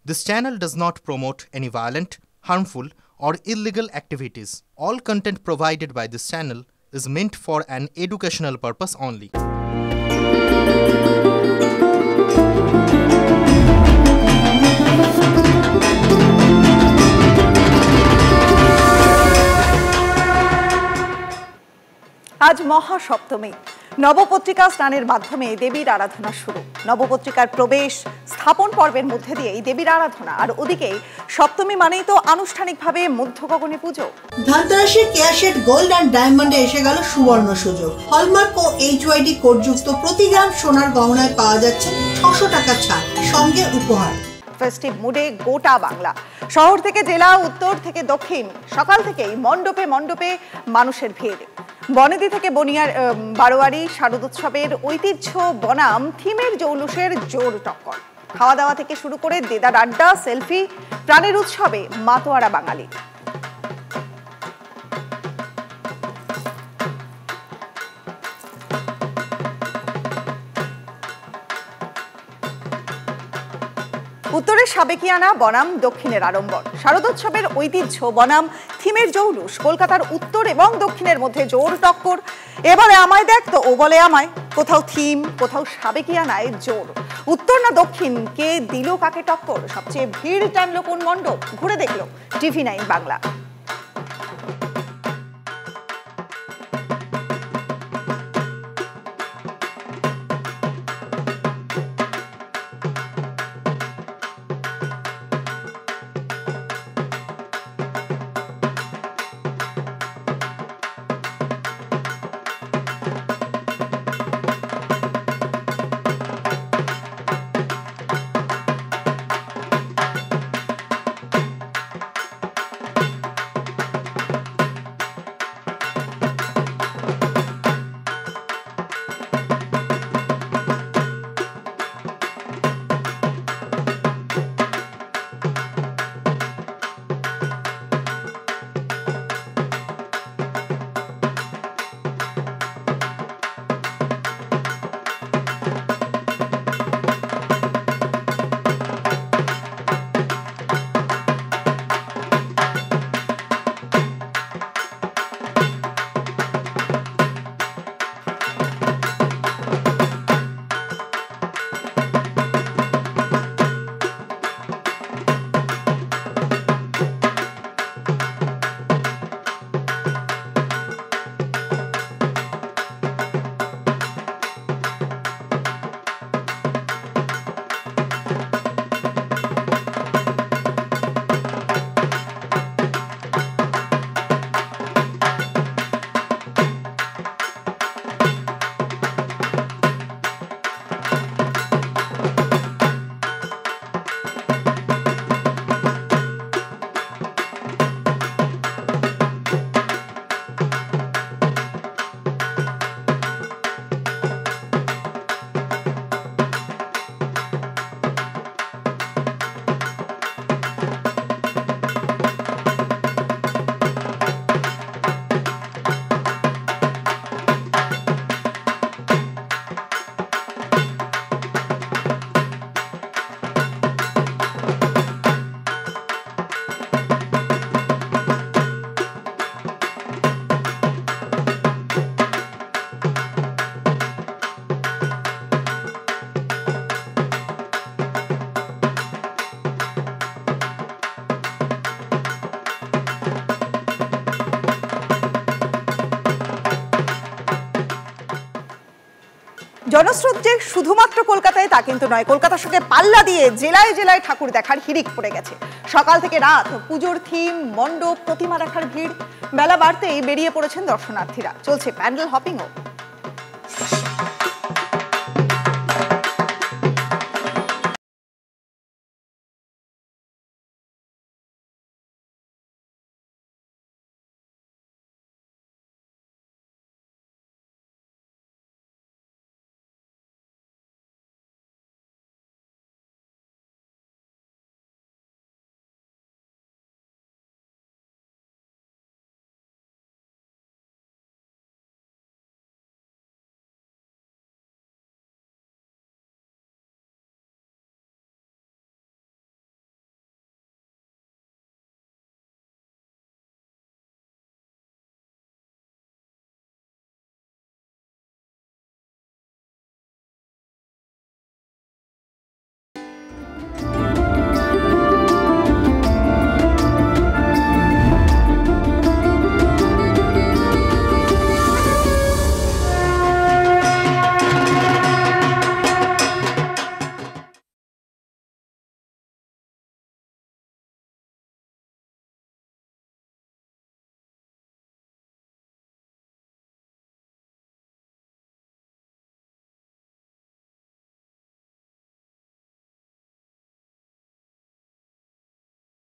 This channel does not promote any violent, harmful, or illegal activities. All content provided by this channel is meant for an educational purpose only. আজ মহাসপ্তমী। নবপত্রিকা স্নানের মাধ্যমে দেবীর আরাধনা শুরু। নবপত্রিকার প্রবেশ স্থাপন পর্বের মধ্যে দিয়ে এই দেবীর আরাধনা, আর ওদিকে সপ্তমী মানেই তো আনুষ্ঠানিকভাবে মধ্য গগনে পুজো। ধনতেরাসে কেয়াশেট গোল্ড অ্যান্ড ডায়মন্ডে এসে গেল সুবর্ণ সুযোগ। হলমার্ক ও HYD কোডযুক্ত প্রতি গ্রাম সোনার গহনায় পাওয়া যাচ্ছে 600 টাকা ছাড়, সঙ্গে উপহার। ফেস্টিভ মুডে গোটা বাংলা, শহর থেকে জেলা, উত্তর থেকে দক্ষিণ, সকাল থেকেই মণ্ডপে মণ্ডপে মানুষের ভিড়। বনেদি থেকে বনিয়ার বারোয়ারি শারদোৎসবের ঐতিহ্য বনাম থিমের জৌলুসের জোর টক্কর। খাওয়া দাওয়া থেকে শুরু করে দেদার আড্ডা, সেলফি, প্রাণের উৎসবে মাতোয়ারা বাঙালি। উত্তরের সাবেকিয়ানা বনাম দক্ষিণের আড়ম্বর, শারদোৎসবের ঐতিহ্য বনাম থিমের জৌলুস। কলকাতার উত্তর এবং দক্ষিণের মধ্যে জোর টক্কর। এবারে আমায় দেখ তো ও বলে আমায়, কোথাও থিম, কোথাও সাবেকিয়ানায় জোর। উত্তর না দক্ষিণ, কে দিল কাকে টক্কর? সবচেয়ে ভিড় টানলো কোন মণ্ডপ? ঘুরে দেখলো TV9 বাংলা। জনস্রোত যে শুধুমাত্র কলকাতায় তা কিন্তু নয়, কলকাতার সঙ্গে পাল্লা দিয়ে জেলায় জেলায় ঠাকুর দেখার হিড়িক পড়ে গেছে। সকাল থেকে রাত পুজোর থিম, মণ্ডপ, প্রতিমা দেখার ভিড়। বেলা বাড়তেই বেরিয়ে পড়েছেন দর্শনার্থীরা, চলছে প্যান্ডেল হপিংও।